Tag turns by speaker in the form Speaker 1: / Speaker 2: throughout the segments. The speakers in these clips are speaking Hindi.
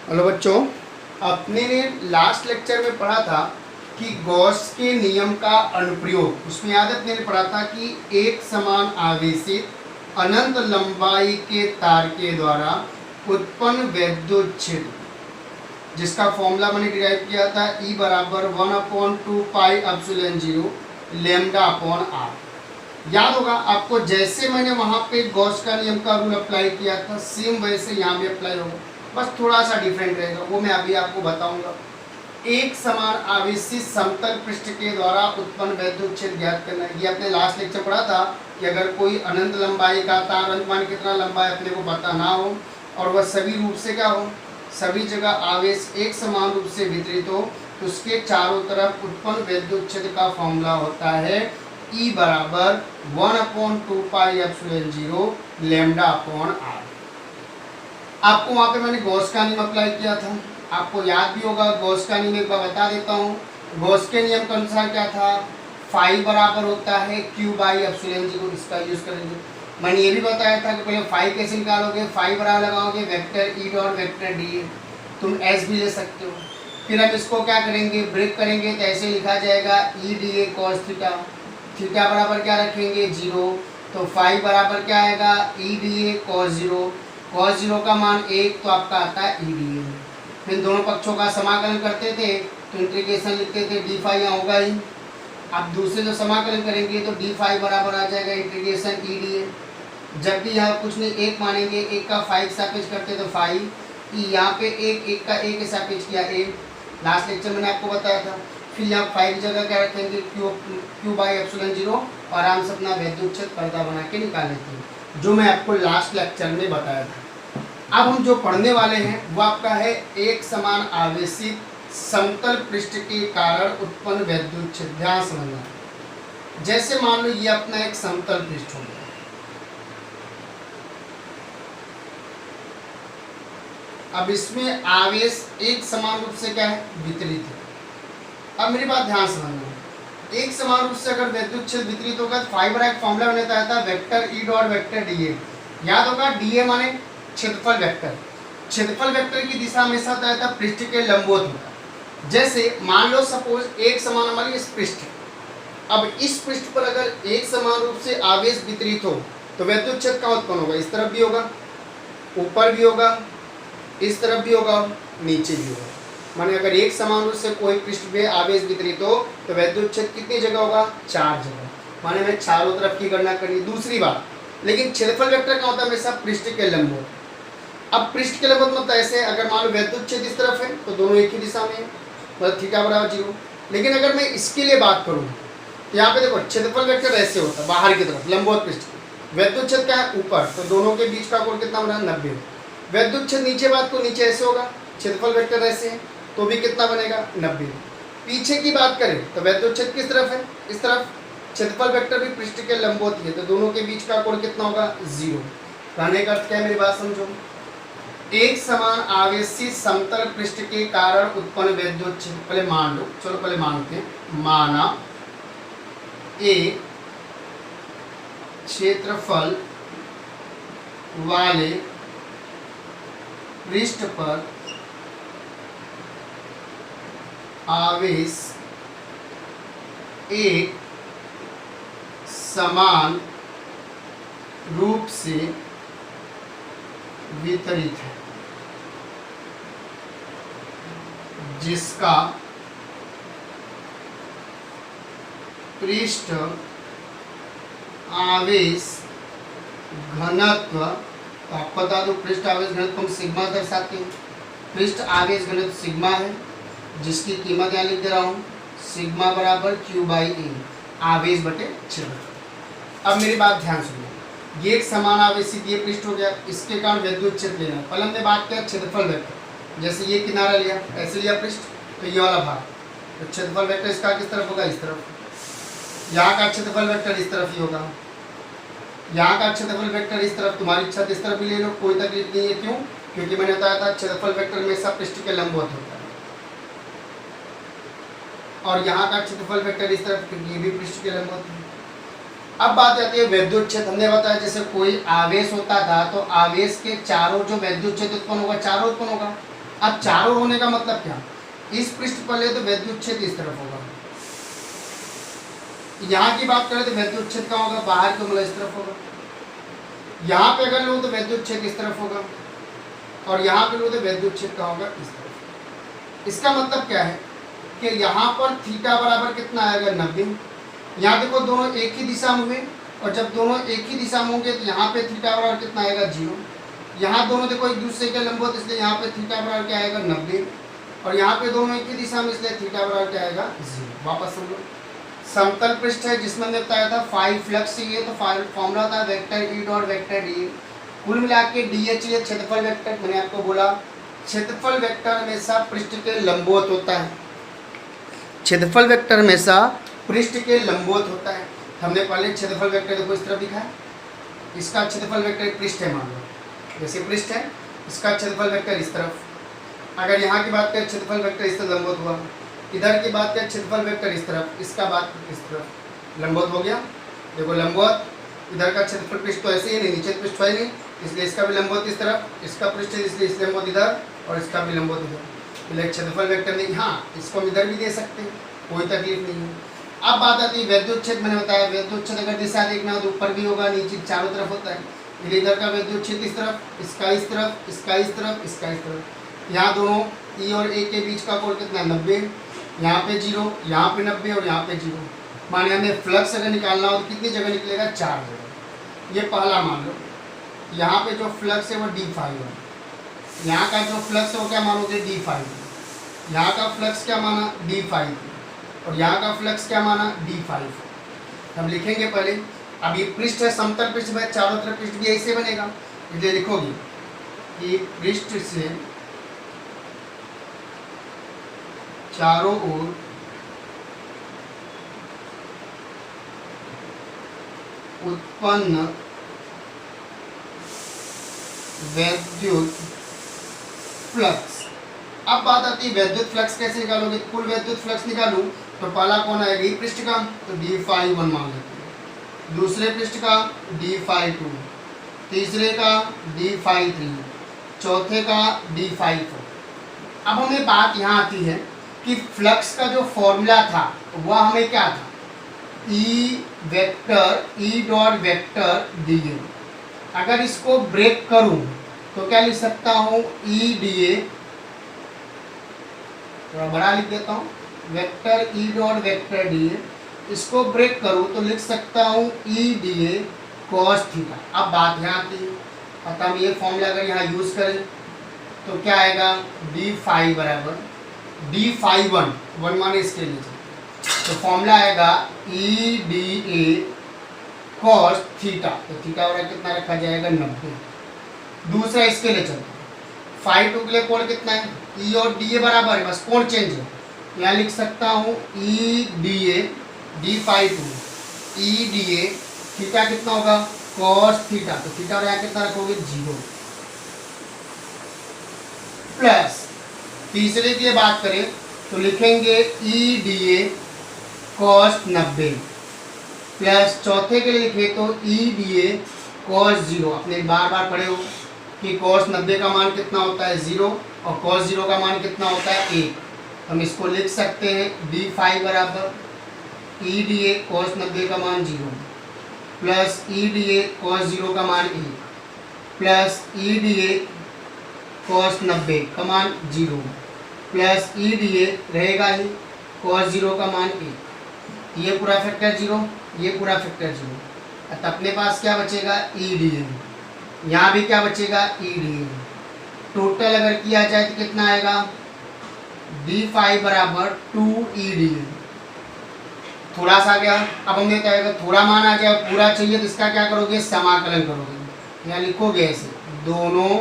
Speaker 1: हेलो बच्चों, अपने ने लास्ट लेक्चर में पढ़ा था कि गॉस के नियम का अनुप्रयोग। उसमें याद अपने ने पढ़ा था कि एक समान आवेशित अनंत लंबाई के तार के द्वारा उत्पन्न विद्युत क्षेत्र, जिसका फॉर्मूला मैंने डिराइव किया था E बराबर 1/2 pi epsilon 0 lambda upon r. याद होगा आपको, जैसे मैंने वहाँ पे गॉस का नियम का रूल अप्लाई किया था सेम वैसे यहाँ भी अप्लाई होगा, बस थोड़ा सा डिफरेंट रहेगा, वो मैं अभी आपको बताऊंगा। एक समान आवेशित समतल पृष्ठ के द्वारा उत्पन्न विद्युत क्षेत्र ज्ञात करना। ये अपने लास्ट लेक्चर पढ़ा था कि अगर कोई अनंत लंबाई का तार, अनंत मान कितना लंबा है अपने को पता ना हो और वह सभी रूप से क्या हो, सभी जगह आवेश एक समान रूप से वितरित हो, तो उसके चारों तरफ उत्पन्न विद्युत क्षेत्र का फॉर्मूला होता है E बराबर 1/2 pi epsilon 0 lambda upon r. आपको वहाँ पे मैंने गॉस का नियम अप्लाई किया था, आपको याद भी होगा। गॉस का नियम एक बार बता देता हूँ। गॉस के नियम के अनुसार क्या था, फाई बराबर होता है Q बाई एप्सिलॉन 0। इसका यूज करेंगे। मैंने ये भी बताया था कि पहले फाई कैसे निकालोगे, फाई बराबर लगाओगे vector E dot vector D, तुम S भी ले सकते हो। फिर हम इसको क्या करेंगे, ब्रेक करेंगे, तो ऐसे लिखा जाएगा E D A cos theta. Theta बराबर क्या रखेंगे 0, तो फाई बराबर क्या आएगा E D A cos 0। Cos 0 का मान 1, तो आपका आता है E डी ए। फिर दोनों पक्षों का समाकलन करते थे तो इंटीग्रेशन लिखते थे, डी फाई यहाँ होगा ही। अब दूसरे जो समाकलन करेंगे तो डी फाई बराबर आ जाएगा इंटीग्रेशन E डी ए। जब भी यहाँ कुछ नहीं एक मानेंगे, एक का फाई के सापेक्ष करते तो फाई E, यहाँ पे एक का ए के सापेक्ष किया ए, लास्ट लेक्चर मैंने आपको बताया था। फिर यहाँ फाई की जगह क्या रखेंगे Q बाई एप्सिलॉन 0 और आराम से अपना विद्युत क्षेत्र पर्दा बना के निकाल लेते हैं, जो मैं आपको लास्ट लेक्चर में बताया था। अब हम जो पढ़ने वाले हैं वो आपका है एक समान आवेशित समतल पृष्ठ के कारण उत्पन्न विद्युत क्षेत्र। ध्यान समझना, जैसे मान लो ये अपना एक समतल पृष्ठ हो गया, अब इसमें आवेश एक समान रूप से क्या है, वितरित है। अब मेरी बात ध्यान समझना, एक समान रूप से अगर विद्युत क्षेत्र वितरित होगा तो फाइबर एक फॉर्मूला बनाता था vector E dot vector D A. याद होगा, डी ए माने क्षेत्रफल वेक्टर। क्षेत्रफल वेक्टर की दिशा हमेशा होता था पृष्ठ के लंबवत होता। जैसे मान लो सपोज एक समान हमारी इस पृष्ठ, अब इस पृष्ठ पर अगर एक समान रूप से आवेश वितरित हो तो विद्युत क्षेत्र का उत्पन्न होगा। इस तरफ भी होगा, ऊपर भी होगा, इस तरफ भी होगा, नीचे भी होगा। माने अगर एक समान रूप से कोई पृष्ठ पे आवेश वितरित हो तो विद्युत क्षेत्र कितनी जगह होगा, 4 जगह। माने हमें चारों तरफ की गणना करनी। दूसरी बात, लेकिन क्षेत्रफल वेक्टर का होता है हमेशा पृष्ठ के लंबवत। अब पृष्ठ के लंबवत मतलब ऐसे, अगर मान लो विद्युत क्षेत्र इस तरफ है तो दोनों एक ही दिशा में है, मतलब थीटा बराबर 0। लेकिन अगर मैं इसके लिए बात करूँ तो यहाँ पे देखो क्षेत्रफल वेक्टर ऐसे होता है बाहर की तरफ लंबवत पृष्ठ, विद्युत क्षेत्र क्या है ऊपर, तो दोनों के बीच का कोण कितना बना 90। विद्युत क्षेत्र नीचे बात तो नीचे ऐसे होगा, क्षेत्रफल वेक्टर ऐसे है तो भी कितना बनेगा 90। पीछे की बात करें तो विद्युत क्षेत्र किस तरफ है, इस तरफ, क्षेत्रफल वेक्टर भी पृष्ठ के लंबवत है तो दोनों के बीच का कोण कितना होगा 0। कहने का अर्थ क्या है, मेरी बात समझो। एक समान आवेशित समतल पृष्ठ के कारण उत्पन्न विद्युत क्षेत्र, पहले मान लो, चलो पहले मानते हैं, माना एक क्षेत्रफल वाले पृष्ठ पर आवेश एक समान रूप से वितरित है, जिसका पृष्ठ आवेश घनत्व, तो आपको बता दो पृष्ठ आवेश घनत्व हम सिग्मा दर्शाते हैं। पृष्ठ आवेश घनत्व सिग्मा है, जिसकी कीमत यहाँ लिख दे रहा हूँ, सिग्मा बराबर Q बाई ए, आवेश बटे क्षेत्रफल। अब मेरी बात ध्यान सुनो, ये एक समान आवेशित ये पृष्ठ हो गया, इसके कारण विद्युत क्षेत्र लेना। पहले हमने बात किया क्षेत्रफल वेक्टर, जैसे ये किनारा लिया, ऐसे लिया पृष्ठ, तो ये वाला भाग, तो क्षेत्रफल वेक्टर इसका किस तरफ होगा, इस तरफ। यहाँ का क्षेत्रफल वेक्टर इस तरफ ही होगा, यहाँ का क्षेत्रफल वेक्टर इस तरफ, तुम्हारी इच्छा इस तरफ भी ले लो, कोई तकलीफ नहीं है। क्यों? क्योंकि मैंने बताया था क्षेत्रफल वेक्टर हमेशा पृष्ठ के लंबवत होता है। और यहाँ का क्षेत्रफल वेक्टर इस तरफ, क्योंकि ये भी पृष्ठ के लंबवत है। अब बात आती है विद्युत क्षेत्र। हमने बताया जैसे कोई आवेश होता था तो आवेश के चारों जो विद्युत क्षेत्र उत्पन्न होगा, चारों उत्पन्न होगा। अब चारों होने का मतलब क्या, इस पृष्ठ पर ले तो वैद्युत क्षेत्र इस तरफ होगा, यहाँ की बात करें तो वैद्युत क्षेत्र कहाँ होगा, बाहर के मतलब इस तरफ होगा, यहाँ पे अगर लो तो वैद्युत क्षेत्र इस तरफ होगा, और यहाँ पे लो तो वैद्युत क्षेत्र कहाँ होगा, इस तरफ। इसका मतलब क्या है कि यहाँ पर थीटा बराबर कितना आएगा, 90। यहाँ देखो दोनों एक ही दिशा में हुए, और जब दोनों एक ही दिशा में होंगे तो यहाँ पे थीटा बराबर कितना आएगा, 0। यहाँ दोनों देखो एक दूसरे के लंबवत, इसलिए यहाँ पे थीटा बराबर क्या आएगा, 90, और यहाँ पे दोनों एक ही दिशा में, इसलिए थीटा बराबर क्या आएगा, 0। वापस हम लोग समतल पृष्ठ है जिसमें हमने बताया था 5 फ्लक्स चाहिए, तो फॉर्मूला था vector E dot vector D. कुल मिला के डी एच ये क्षेत्रफल वेक्टर, मैंने आपको बोला क्षेत्रफल वेक्टर हमेशा पृष्ठ के लंबवत होता है, क्षेत्रफल वेक्टर हमेशा पृष्ठ के लंबवत होता है। हमने पहले क्षेत्रफल वेक्टर देखो इस तरफ दिखा है, इसका क्षेत्रफल वेक्टर पृष्ठ है, मान लो जैसे पृष्ठ है, इसका क्षेत्रफल वेक्टर इस तरफ। अगर यहाँ की बात करें क्षेत्रफल वेक्टर इस तरफ लंबवत हुआ, इधर की बात करें क्षेत्रफल वेक्टर इस तरफ, इसका बात इस तरफ लंबवत हो गया। देखो लंबवत, इधर का क्षेत्रफल पृष्ठ तो ऐसे ही नहीं, नीचे पृष्ठ है नहीं, इसलिए इसका भी लंबवत इस तरफ, इसका पृष्ठ है इसलिए इस लंबवत इधर, और इसका भी लंबवत इधर, इसलिए क्षेत्रफल वेक्टर नहीं। हाँ, इसको हम इधर भी दे सकते हैं, कोई तकलीफ नहीं है। अब बात आती है वैद्युत क्षेत्र, मैंने बताया वैद्युत क्षेत्र अगर दिशा देखना हो तो ऊपर भी होगा, नीचे चारों तरफ होता है। इधर का वैद्युत क्षेत्र इस तरफ, इसका इस तरफ, इसका इस तरफ, इसका इस तरफ। यहाँ दोनों ई और ए के बीच का कोण कितना, 90, यहाँ पे 0, यहाँ पे 90 और यहाँ पे 0। माने हमें फ्लक्स अगर निकालना हो तो कितनी जगह निकलेगा, 4 जगह। ये पहला मान लो, यहाँ पे जो फ्लक्स है वो d5 है, यहाँ का जो फ्लक्स है वो क्या मानोगे, d5, यहाँ का फ्लक्स क्या माना, d5, और यहाँ का फ्लक्स क्या माना, d5। हम लिखेंगे पहले, अब ये पृष्ठ है समतल पृष्ठ में, चारों तरफ पृष्ठ भी ऐसे बनेगा, इसलिए लिखोगे कि पृष्ठ से चारों ओर उत्पन्न वैद्युत फ्लक्स। अब बात आती है वैद्युत फ्लक्स कैसे निकालोगे, कुल वैद्युत फ्लक्स निकालूं तो पहला कौन आएगा, ई पृष्ठ का, तो d∅1 मान लेते हैं, दूसरे पृष्ठ का d∅2, तीसरे का d∅3, चौथे का d∅4। अब हमें बात यहाँ आती है कि फ्लक्स का जो फॉर्मूला था वह हमें क्या था, E vector E dot vector D A. अगर इसको ब्रेक करूं तो क्या लिख सकता हूं, ई डी ए, थोड़ा बड़ा लिख देता हूं, vector E dot vector D A. इसको ब्रेक करूं तो लिख सकता हूं ई डी ए कॉस थीटा। अब बात यहाँ आती है, अतः हम ये फॉर्मूला अगर यहाँ यूज करें तो क्या आएगा, d∅ बराबर d∅1, 1 माने इसके नीचे, तो फॉर्मूला आएगा ई डी ए कॉस थीटा, तो थीटा बराबर कितना रखा जाएगा, 90। दूसरा इसके लिए चलते हैं, ∅2 के लिए कोण कितना है, ई और डी ए बराबर है, बस कोण चेंज है। यहाँ लिख सकता हूँ ई डी ए d∅2 ई डी ए, थीटा कितना होगा, कॉस थीटा, तो थीटा यहाँ कितना रखोगे, 0, प्लस तीसरे की बात करें तो लिखेंगे ई डी ए कॉस 90, प्लस चौथे के लिए लिखे तो ई डी ए कॉस 0। अपने बार बार पढ़े हो कि कॉस 90 का मान कितना होता है, 0, और कॉस 0 का मान कितना होता है, 1। हम इसको लिख सकते हैं d∅ बराबर ई डी ए कॉस 90 का मान 0, plus E D A cos 0 का मान 1, plus E D A cos 90 का मान 0, प्लस ई डी ए रहेगा ही कॉस 0 का मान 1। ये पूरा फैक्टर 0, ये पूरा फैक्टर 0, तो अपने पास क्या बचेगा, ई डी ए, यहाँ भी क्या बचेगा, ई डी ए। टोटल अगर किया जाए तो कितना आएगा, d∅ बराबर 2 ई डी ए। थोड़ा सा गया, अब हमें क्या आएगा, थोड़ा मान आ गया, पूरा चाहिए तो इसका क्या करोगे, समाकलन करोगे। यहाँ लिखोगे ऐसे, दोनों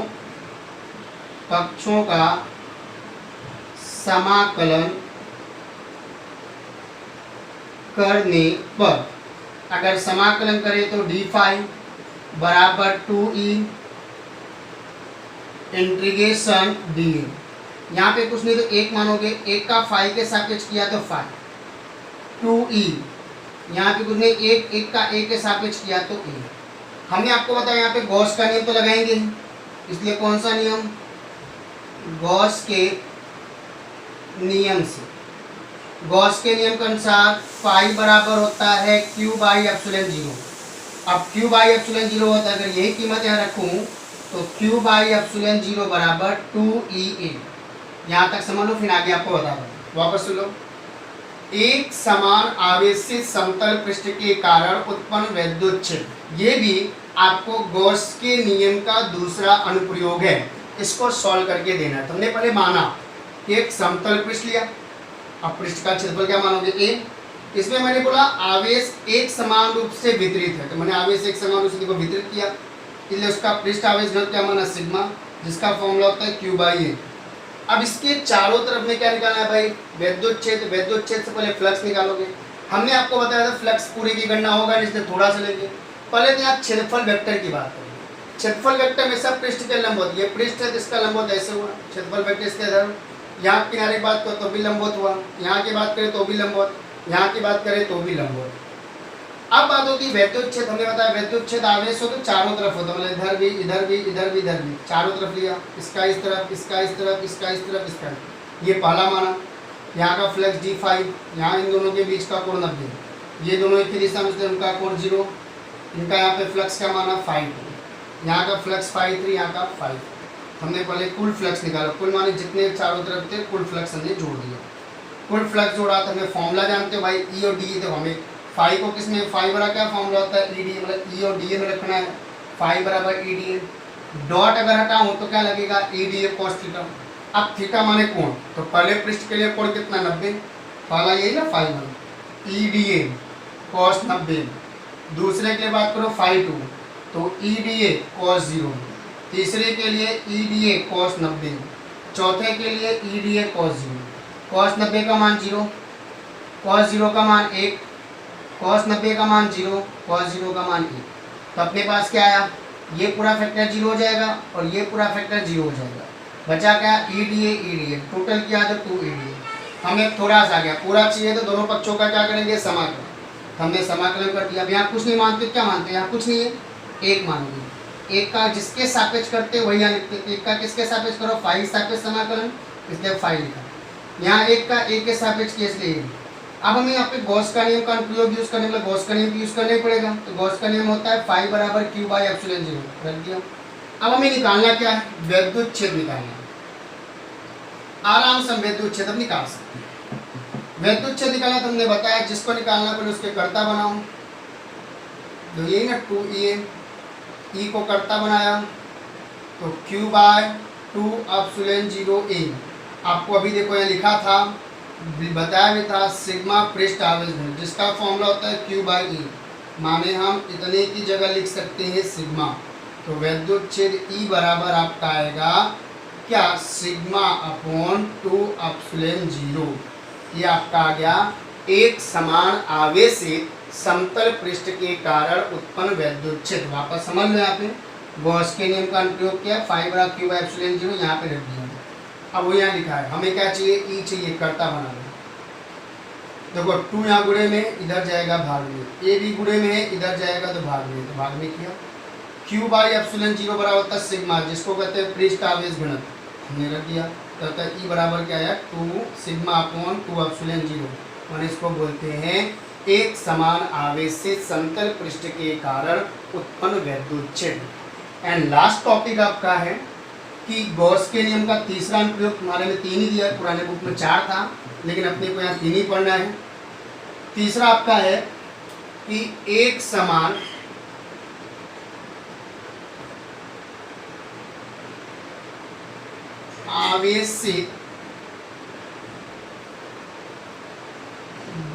Speaker 1: पक्षों का समाकलन करने पर, अगर समाकलन करें तो d∅ बराबर 2e इंटीग्रेशन डी। यहाँ पे कुछ नहीं तो 1 मानोगे, 1 का फाई के सापेक्ष किया तो फाई, 2e, यहाँ पे कुछ नहीं, 1 का a के सापेक्ष किया तो a। हमने आपको बताया यहाँ पे गॉस का नियम तो लगाएंगे, इसलिए कौन सा नियम, गॉस के नियम से, गॉस के नियम के अनुसार फाई बराबर होता है क्यू बाई एप्सिलॉन जीरो। अब क्यू बाई एप्सिलॉन जीरो होता है, अगर यही कीमत यहाँ रखूँ तो क्यू बाई एप्सिलॉन जीरो बराबर 2EA। यहाँ तक समझ लो, फिर आगे आपको बता दो। वापस सुन लो। एक समान आवेशित समतल पृष्ठ के कारण उत्पन्न वैद्युत क्षेत्र, ये भी आपको गॉस के नियम का दूसरा अनुप्रयोग है। इसको सॉल्व करके देना है। तुमने पहले माना कि एक समतल पृष्ठ लिया, अब पृष्ठ का क्षेत्रफल क्या मानोगे ए। इसमें मैंने बोला आवेश एक समान रूप से वितरित है, तो मैंने आवेश एक समान रूप से देखो वितरित किया, इसलिए उसका पृष्ठ आवेश घनत्व क्या माना सिग्मा, जिसका फॉर्मूला होता है क्यू बाई ए। अब इसके चारों तरफ में क्या निकालना है भाई, वैद्युत क्षेत्र। वैद्युत क्षेत्र से पहले फ्लक्स निकालोगे। हमने आपको बताया था फ्लक्स पूरे की गणना होगा, इसलिए थोड़ा सा लेंगे। पहले तो यहाँ क्षेत्रफल वेक्टर की बात करेंगे। क्षेत्रफल वेक्टर में सब पृष्ठ के लंबवत, ये पृष्ठ है इसका लंबवत ऐसे हुआ, क्षेत्रफल वेक्टर इसके इधर। यहाँ किनारे की बात करो तो भी लंबवत हुआ, यहाँ की बात करें तो भी लंबवत, यहाँ की बात करें तो भी लंबवत। अब बात होती है वैद्युत क्षेत्र। हमने बताया वैद्युत क्षेत्र आवेश हो तो चारों तरफ होता है, मतलब इधर भी इधर भी इधर भी इधर भी, चारों तरफ लिया, इसका इस तरफ, इसका इस तरफ, इसका इस तरफ, इसका। ये पहला माना। यहाँ का फ्लक्स d5, यहाँ इन दोनों के बीच का कोण 90, ये दोनों एक ही दिशा में थे, उनका कोण 0। इनका यहाँ पे फ्लक्स क्या माना 5, यहाँ का फ्लक्स 5 यहाँ का 5। हमने पहले कुल फ्लक्स निकाला, कुल माने जितने चारों तरफ थे कुल फ्लक्स हमने जोड़ दिया। कुल फ्लक्स जोड़ा तो हमें फॉर्मूला जानते हो भाई ई और डी। तो हमें फाई को किस में, फाई बराबर क्या फॉर्मूला होता है ई डी, मतलब ई और डी में रखना है। फाई बराबर ई डी। डॉट अगर हटाऊँ तो क्या लगेगा ई डी ए कॉस थीटा। अब थीटा माने कोण, तो पहले पृष्ठ के लिए कोण कितना 90, पहला यही ना phi one, E D A cos 90। दूसरे के लिए बात करो फाई टू, तो ई डी ए कॉस 0। तीसरे के लिए ई डी ए कॉस 90। चौथे के लिए ई डी ए कॉस 0। कॉस 90 का मान 0, कॉस 0 का मान 1, कॉस 90 का मान 0, कॉस 0 का मान 1। तो अपने पास क्या आया, ये पूरा फैक्टर 0 हो जाएगा और ये पूरा फैक्टर 0 हो जाएगा। बचा क्या ई डी ए, टोटल किया तो 2 ई डी ए। हमें थोड़ा सा आ गया, पूरा चाहिए तो दोनों पक्षों का क्या करेंगे समाकलन। हमने समाकलन कर दिया। अब यहाँ कुछ नहीं मानते, क्या मानते हैं, यहाँ कुछ नहीं है, एक मानोगे। एक का जिसके सापेक्ष करते वही यहाँ लिखते, एक का किसके सापेक्ष करो, फाई सापेक्ष समाकलन, इसलिए फाई लिखा। यहाँ एक का एक के सापेक्ष किया, इसलिए। अब हमें यहाँ पे गॉस का नियम का उपयोग यूज करने, मतलब गॉस का नियम यूज करना ही पड़ेगा। तो गॉस का नियम होता है फाई बराबर क्यू बाई एप्सिलॉन 0, रख दिया। अब हमें निकालना क्या है, वैद्युत क्षेत्र निकालना। आराम से हम वैद्युत क्षेत्र निकाल सकते हैं। वैद्युत क्षेत्र निकालना तो हमने बताया, जिसको निकालना पड़े उसके कर्ता बनाओ। तो यही ना 2EA, ई को कर्ता बनाया तो क्यू बाय 2 एप्सिलॉन 0A। आपको अभी देखो यहाँ लिखा था, बताया भी था, सिग्मा पृष्ठ आवेश घनत्व, जिसका फॉर्मूला होता है क्यू बाई ई। माने हम इतने की जगह लिख सकते हैं सिग्मा। तो वैद्युत क्षेत्र ई बराबर आपका आएगा क्या, सिग्मा अपॉन 2 एप्सिलॉन 0। ये आपका आ गया एक समान आवेशित समतल पृष्ठ के कारण उत्पन्न वैद्युत क्षेत्र। वापस समझ लो, यहाँ पे गॉस के नियम का अनुप्रयोग किया, फाई बराबर क्यू बाई एप्सिलॉन 0 यहाँ पे रख दिया। अब वो यहाँ लिखा है, हमें क्या चाहिए, ई चाहिए, कर्ता बना लो। देखो 2 यहाँ गुणे में, इधर जाएगा भाग में, ए भी गुणे में है, इधर जाएगा तो भाग में, तो भाग में किया। क्यू बाई एप्सिलॉन 0 बराबर होता है सिग्मा, जिसको कहते हैं पृष्ठ आवेश घनत्व, हमने रख दिया। तो ई बराबर क्या है 2 सिग्मा अपॉन 2 एप्सिलॉन 0, और इसको बोलते हैं एक समान आवेशित समतल पृष्ठ के कारण उत्पन्न वैद्युत क्षेत्र। एंड लास्ट टॉपिक आपका है कि गॉस के नियम का तीसरा अनुप्रयोग। तुम्हारे में 3 ही दिया, पुराने बुक में 4 था, लेकिन अपने को यहाँ 3 ही पढ़ना है। तीसरा आपका है कि एक समान आवेशित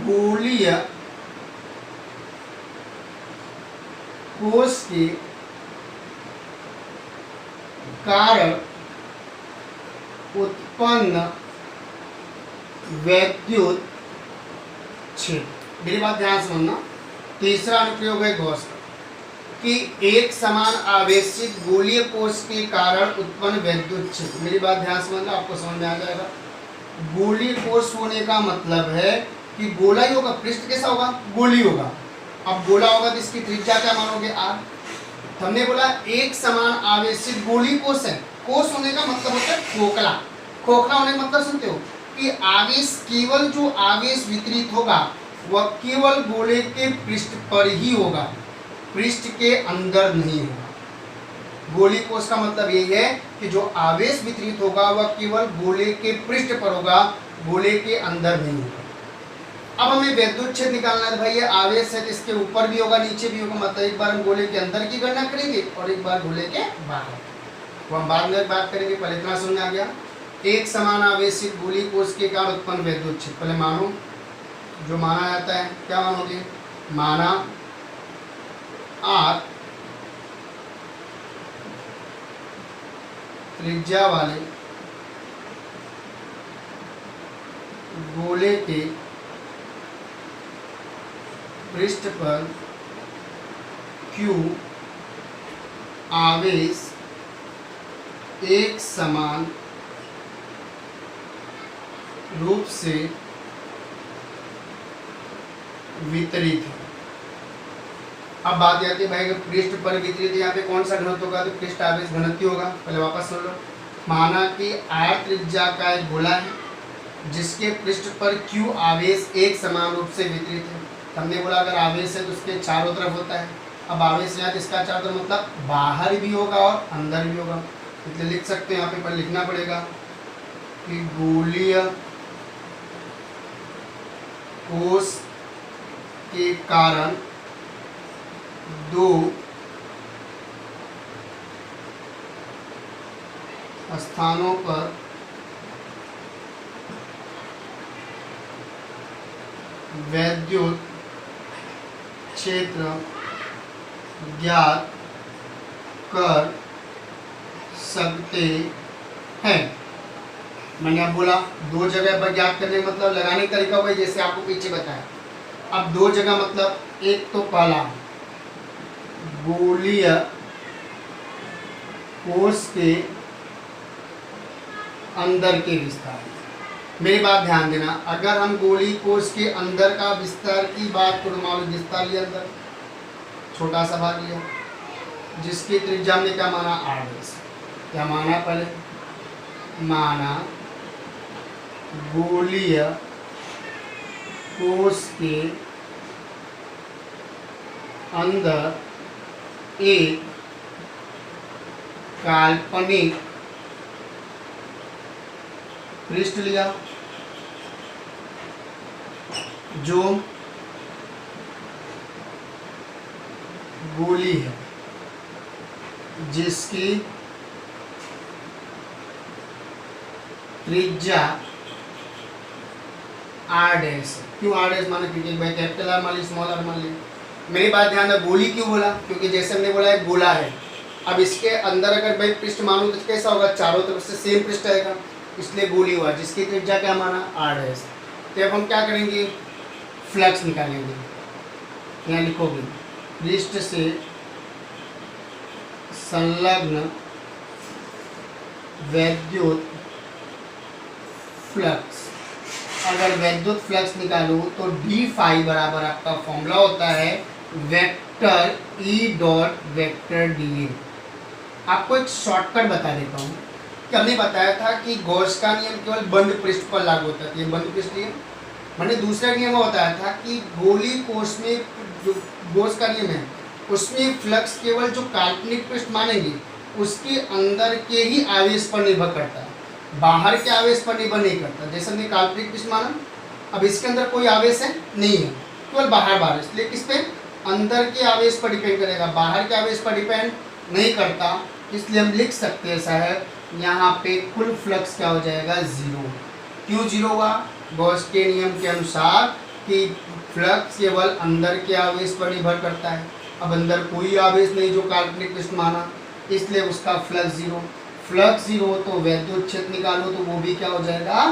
Speaker 1: गोलीय कोश के कारण उत्पन्न वैद्युत क्षेत्र। मेरी बात ध्यान से सुनना। तीसरा अनुप्रयोग है गॉस का, कि एक समान आवेशित गोलीय कोश के कारण उत्पन्न वैद्युत क्षेत्र। मेरी बात ध्यान से सुनना, आपको समझ में आ जाएगा। गोलीय कोश होने का मतलब है कि गोला ही होगा, पृष्ठ कैसा होगा, गोली होगा। अब गोला होगा तो इसकी त्रिज्या क्या मानोगे, r। हमने बोला एक समान आवेशित गोलीय कोश है, कोष होने का मतलब होता है खोखला। खोखला होने का मतलब सुनते हो कि आवेश, केवल जो आवेश वितरित होगा वह केवल गोले के पृष्ठ पर ही होगा, पृष्ठ के अंदर नहीं होगा। गोली कोष का मतलब यही है कि जो आवेश वितरित होगा वह केवल गोले के पृष्ठ पर होगा, गोले के अंदर नहीं होगा। अब हमें वैद्युत क्षेत्र निकालना है। भाई ये आवेश है तो इसके ऊपर भी होगा नीचे भी होगा, मतलब एक बार हम गोले के अंदर की गणना करेंगे और एक बार गोले के बाहर, वो हम बाद में बात करेंगे। पहले इतना समझ आ गया। एक समान आवेशित गोली कोष के कारण उत्पन्न वैद्युत क्षेत्र, पहले मानो जो माना जाता है, क्या मानोगे, माना आर त्रिज्या वाले गोले के पृष्ठ पर Q आवेश एक समान रूप से वितरित है। अब बात आती है भाई अगर पृष्ठ पर वितरित है, यहाँ पे कौन सा घनत्व होगा, तो पृष्ठ आवेश घनत्व होगा। पहले वापस सुन लो। माना कि R त्रिज्या का एक गोला है जिसके पृष्ठ पर Q आवेश एक समान रूप से वितरित है। हमने बोला अगर आवेश है तो उसके चारों तरफ होता है। अब आवेश यहाँ इसका चारों तरफ मतलब बाहर भी होगा और अंदर भी होगा, इसलिए लिख सकते हैं यहाँ पे, पर लिखना पड़ेगा कि गोलीय कोष के कारण दो स्थानों पर वैद्युत क्षेत्र ज्ञात कर सकते हैं। मैंने अब बोला दो जगह पर ज्ञात करने का मतलब लगाने का तरीका हुआ जैसे आपको पीछे बताया। अब दो जगह मतलब एक तो पहला गोलीय कोष के अंदर के विस्तार। मेरी बात ध्यान देना, अगर हम गोली कोष के अंदर का विस्तार की बात करो, मान लो विस्तार लिया अंदर छोटा सा भाग लिया जिसकी त्रिज्या में क्या माना, आवेश। क्या माना, पहले माना गोलीय कोष के अंदर एक काल्पनिक पृष्ठ लिया जो गोली है जिसकी त्रिज्या आर डैश। क्यों आर डैश माना, क्योंकि भाई कैपिटल आर मान ली, स्मॉल आर मान ली। मेरी बात ध्यान है, गोली क्यों बोला, क्योंकि जैसे हमने बोला है गोला है। अब इसके अंदर अगर भाई पृष्ठ मानू तो कैसा होगा, चारों तरफ से सेम पृष्ठ आएगा, इसलिए गोली हुआ जिसकी त्रिज्या क्या माना, आर डैश। तो अब हम क्या करेंगे, फ्लक्स निकालेंगे। यहाँ लिखोगे पृष्ठ से संलग्न वैद्युत फ्लक्स। अगर वैद्युत फ्लक्स निकालो तो डी फाई बराबर आपका फॉर्मूला होता है vector E dot vector D A. आपको एक शॉर्टकट बता देता हूँ कि हमने बताया था कि गॉस का नियम केवल बंद पृष्ठ पर लागू होता है, ये बंद पृष्ठ नियम। मैंने दूसरा नियम बताया था कि गोली कोष में जो गॉस का नियम है उसमें फ्लक्स केवल जो काल्पनिक पृष्ठ मानेंगे उसके अंदर के ही आवेश पर निर्भर करता है, बाहर के आवेश पर निर्भर नहीं करता। जैसे हमने काल्पनिक पृष्ठ माना, अब इसके अंदर कोई आवेश है नहीं है, केवल बाहर बाहर, इसलिए किस पे, अंदर के आवेश पर डिपेंड करेगा, बाहर के आवेश पर डिपेंड नहीं करता। इसलिए हम लिख सकते हैं साहब यहाँ पे कुल फ्लक्स क्या हो जाएगा, जीरो। क्यों जीरो हुआ, गॉस के नियम के अनुसार कि फ्लक्स केवल अंदर के आवेश पर निर्भर करता है। अब अंदर कोई आवेश नहीं जो काल्पनिक पृष्ठ माना, इसलिए उसका फ्लक्स जीरो। फ्लक्स जीरो तो वैद्युत क्षेत्र निकालो तो वो भी क्या हो जाएगा,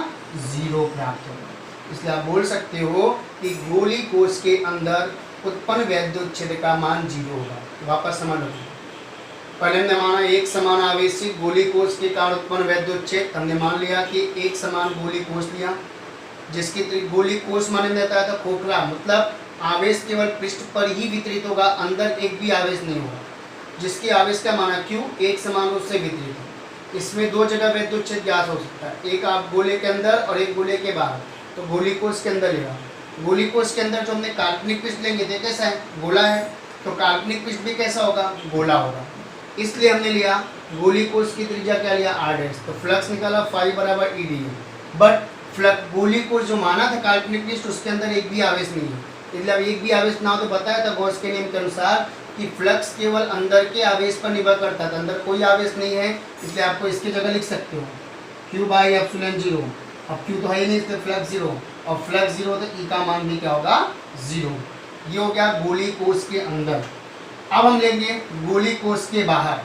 Speaker 1: जीरो प्राप्त होगा। इसलिए आप बोल सकते हो कि गोली कोष के अंदर उत्पन्न वैद्युत क्षेत्र का मान जीरो होगा। वापस समझ लो, पहले हमने माना एक समान आवेशित गोली कोष के कारण उत्पन्न वैद्युत क्षेत्र। हमने मान लिया कि एक समान गोली कोष लिया जिसकी गोली कोष माने देता था खोखला, मतलब आवेश केवल पृष्ठ पर ही वितरित होगा, अंदर एक भी आवेश नहीं होगा, जिसकी आवेश का माना क्यों, एक समान रूप से वितरित है। इसमें दो जगह वैद्युत क्षेत्र ज्ञात हो सकता है, एक आप गोले के अंदर और एक गोले के बाहर। तो गोली कोष के अंदर लेगा, गोली कोष के अंदर जो हमने काल्पनिक पृष्ठ लेंगे तो कैसा है, गोला है, तो काल्पनिक पृष्ठ भी कैसा होगा, गोला होगा। इसलिए हमने लिया गोली कोष की त्रिज्या क्या लिया, r'। तो फ्लक्स निकाला फाई बराबर ई डी। बट फ्लक्स गोली कोष जो माना था काल्पनिक पृष्ठ उसके अंदर एक भी आवेश नहीं है, इसलिए अब एक भी आवेश ना हो तो बताया था गॉस के नियम के अनुसार कि फ्लक्स केवल अंदर के आवेश पर निर्भर करता है, अंदर कोई आवेश नहीं है, इसलिए आपको इसकी जगह लिख सकते हो Q बाई एप्सिलॉन 0। अब Q तो है ही नहीं, इसलिए फ्लक्स 0, और फ्लक्स 0 तो E का मान भी क्या होगा, 0। ये हो गया गोली कोष के अंदर। अब हम लेंगे गोली कोष के बाहर।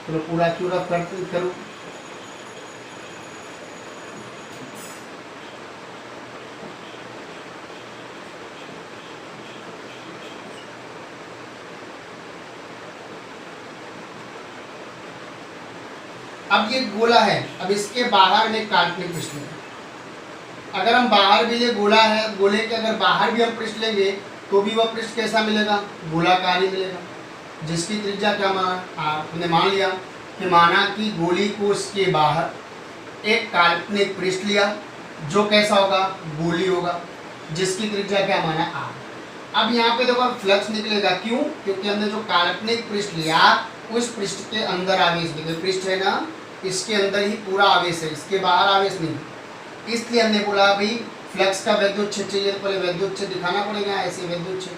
Speaker 1: चलो पूरा Q रफ करो। अब ये गोला है, अब इसके बाहर में काल्पनिक पृष्ठ लेंगे। अगर हम बाहर भी ले गोला है, गोले के अगर बाहर भी हम पृष्ठ लेंगे तो भी वह पृष्ठ कैसा मिलेगा, गोलाकार ही मिलेगा, जिसकी त्रिज्या क्या माना, आपने मान लिया कि माना कि गोली कोष के बाहर एक काल्पनिक पृष्ठ लिया जो कैसा होगा, गोली होगा, जिसकी त्रिज्या क्या माना, r। अब यहाँ पे देखो फ्लक्स निकलेगा, क्यों, क्योंकि हमने जो काल्पनिक पृष्ठ लिया उस पृष्ठ के अंदर आवेश लिखे, पृष्ठ है ना, इसके अंदर ही पूरा आवेश है, इसके बाहर आवेश नहीं, इसलिए हमने बोला भाई फ्लक्स का वैद्युत क्षेत्र चाहिए तो पहले वैद्युत क्षेत्र दिखाना पड़ेगा, ऐसे वैद्युत क्षेत्र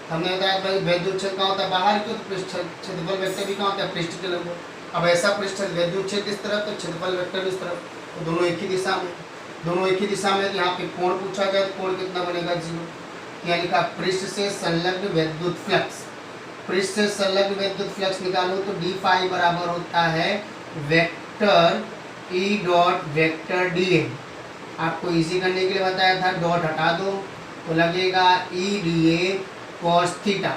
Speaker 1: हमने बताया भाई वैद्युत क्षेत्र कहाँ होता है, बाहर क्यों, तो पृष्ठ क्षेत्रफल वेक्टर भी कहाँ होता है, पृष्ठ के लगभग। अब ऐसा पृष्ठ वैद्युत क्षेत्र इस तरफ तो क्षेत्रफल वेक्टर इस तरफ, तो दोनों एक ही दिशा में, दोनों एक ही दिशा में। यहाँ पे कोण पूछा जाए तो कोण कितना बनेगा, 0। यहाँ लिखा पृष्ठ से संलग्न वैद्युत फ्लक्स, पृष्ठ से संलग्न वैद्युत फ्लक्स निकालो तो डी फाई बराबर होता है vector E dot vector D A. आपको इजी करने के लिए बताया था, डॉट हटा दो तो लगेगा ई D A cos theta.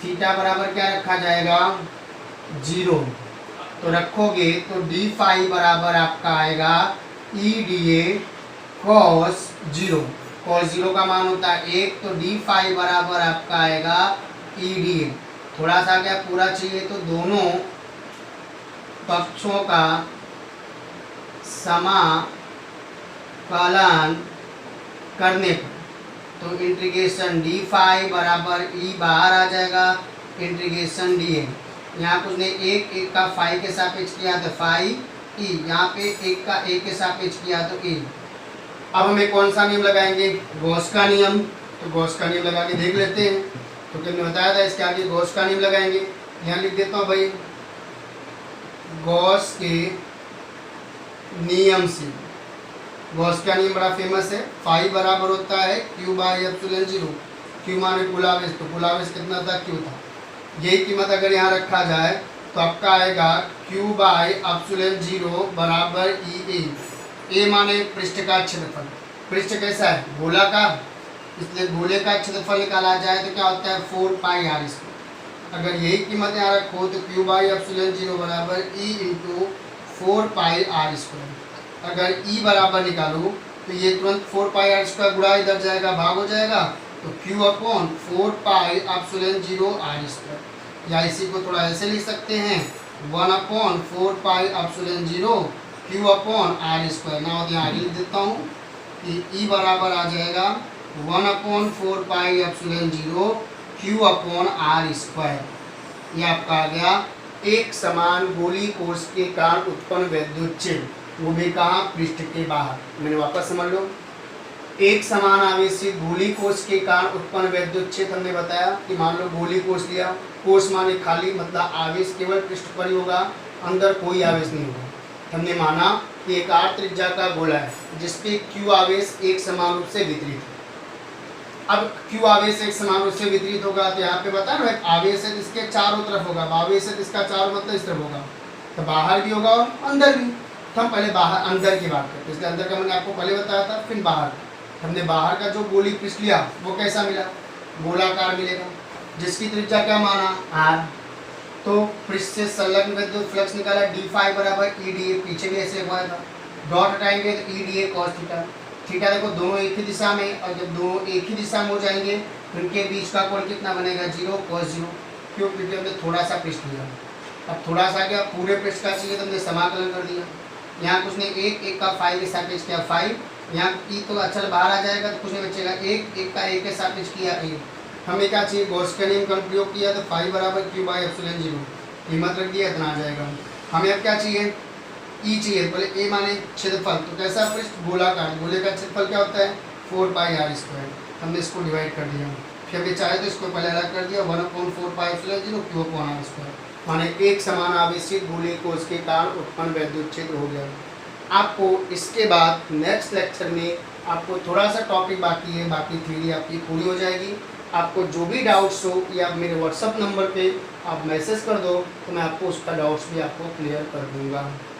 Speaker 1: Theta बराबर क्या रखा जाएगा, 0। तो रखोगे तो डी फाई बराबर आपका आएगा ई डी ए कॉस 0। कॉस 0 का मान होता है 1, तो डी फाई बराबर आपका आएगा ई डी ए। थोड़ा सा क्या पूरा चाहिए तो दोनों पक्षों का समाकलन करने पर तो इंटीग्रेशन डी फाई बराबर ई बाहर आ जाएगा, इंटीग्रेशन डी ए। यहाँ कुछ ने एक का फाई के सापेक्ष किया तो फाई ई, यहाँ पे एक का ए के सापेक्ष किया तो ए। अब हमें कौन सा नियम लगाएंगे, गॉस का नियम। तो गॉस का नियम लगा के देख लेते हैं। तो तुमने बताया था इसके आगे गॉस का नियम लगाएंगे, यहाँ लिख देता हूँ भाई गॉस के नियम से। गॉस का नियम बड़ा फेमस है, फाई बराबर होता है क्यू बाई एप्सिलॉन 0। क्यू माने कुल आवेश, तो कुल आवेश कितना था, क्यू था। यही कीमत अगर यहाँ रखा जाए तो आपका आएगा क्यू बाई एप्सिलॉन 0 बराबर ई ए। ए माने पृष्ठ का क्षेत्रफल, पृष्ठ कैसा है, गोलाकार, इसलिए गोले का क्षेत्रफल निकाला जाए तो क्या होता है 4 पाई आर स्क्वायर। अगर यही कीमत यहाँ रखो तो क्यू बाई एप्सिलॉन 0 बराबर E into 4 pi r square. अगर ई बराबर निकालो तो ये तुरंत 4 पाई आर स्क्वायर गुणा इधर जाएगा, भाग हो जाएगा, तो Q upon 4 pi epsilon 0 r square. या इसी को थोड़ा ऐसे लिख सकते हैं 1 upon 4 pi epsilon 0 Q upon r square. ना हो यहाँ लिख देता हूँ कि ई बराबर आ जाएगा 1 upon 4 pi epsilon 0 Q upon r square. ये आपका आ गया एक समान गोली कोष के कारण उत्पन्न वैद्युत क्षेत्र, वो भी कहाँ, पृष्ठ के बाहर। मैंने वापस समझ लो, एक समान आवेशित गोली कोष के कारण उत्पन्न वैद्युत क्षेत्र हमने बताया कि मान लो गोली कोष लिया, कोष माने खाली, मतलब आवेश केवल पृष्ठ पर ही होगा, अंदर कोई आवेश नहीं होगा। हमने माना कि एक आर त्रिज्या का गोला है जिसपे क्यू आवेश एक समान रूप से वितरित है। अब क्यू आवेश एक समान रूप से वितरित होगा तो यहाँ पे बता ना आवेश है इसके चारों तरफ होगा, आवेश है इसका चारों मतलब इस तरफ होगा, तो बाहर भी होगा और अंदर भी। तो हम पहले बाहर अंदर की बात करते हैं, इसलिए अंदर का मैंने आपको पहले बताया था, फिर बाहर। हमने बाहर का जो गोली पृष्ठ लिया वो कैसा मिला, गोलाकार मिलेगा, जिसकी त्रिज्या क्या माना, आर। तो पृष्ठ से संलग्न विद्युत फ्लक्स निकाला डी फाई बराबर ई डी ए, पीछे भी ऐसे हुआ था, डॉट हटाएंगे तो ई D A cos theta. Theta देखो दोनों एक ही दिशा में, और जब दोनों एक ही दिशा में हो जाएंगे उनके बीच का कोण कितना बनेगा, 0 कॉस 0। क्यों, क्योंकि हमने थोड़ा सा पृष्ठ लिया। अब थोड़ा सा क्या पूरे पृष्ठ का चाहिए तो हमने समाकलन कर दिया। यहाँ कुछ नहीं, एक एक का 5 के सापेक्ष किया 5, यहाँ ई तो अचल बाहर आ जाएगा तो कुछ नहीं बचेगा, एक एक का 1 के सापेक्ष किया 1। हमें क्या चाहिए, गॉस के नियम का प्रयोग किया तो 5 बराबर q बाई एप्सिलॉन 0 कीमत रख दिया, इतना आ जाएगा। हमें अब क्या चाहिए, ई चाहिए। बोले ए माने क्षेत्रफल, तो कैसा पृष्ठ, गोलाकार, गोले का क्षेत्रफल क्या होता है 4 पाई r स्क्वायर। हमने इसको डिवाइड कर दिया, फिर हमने चाहे तो इसको पहले अलग कर दिया 1/4 पाई epsilon 0 q upon r square, माने एक समान आवेशित गोले को उसके कारण उत्पन्न वैद्युत क्षेत्र हो गया। आपको इसके बाद नेक्स्ट लेक्चर में आपको थोड़ा सा टॉपिक बाकी है, बाकी थ्योरी आपकी पूरी हो जाएगी। आपको जो भी डाउट्स हो या मेरे व्हाट्सअप नंबर पे आप मैसेज कर दो तो मैं आपको उसका डाउट्स भी आपको क्लियर कर दूंगा।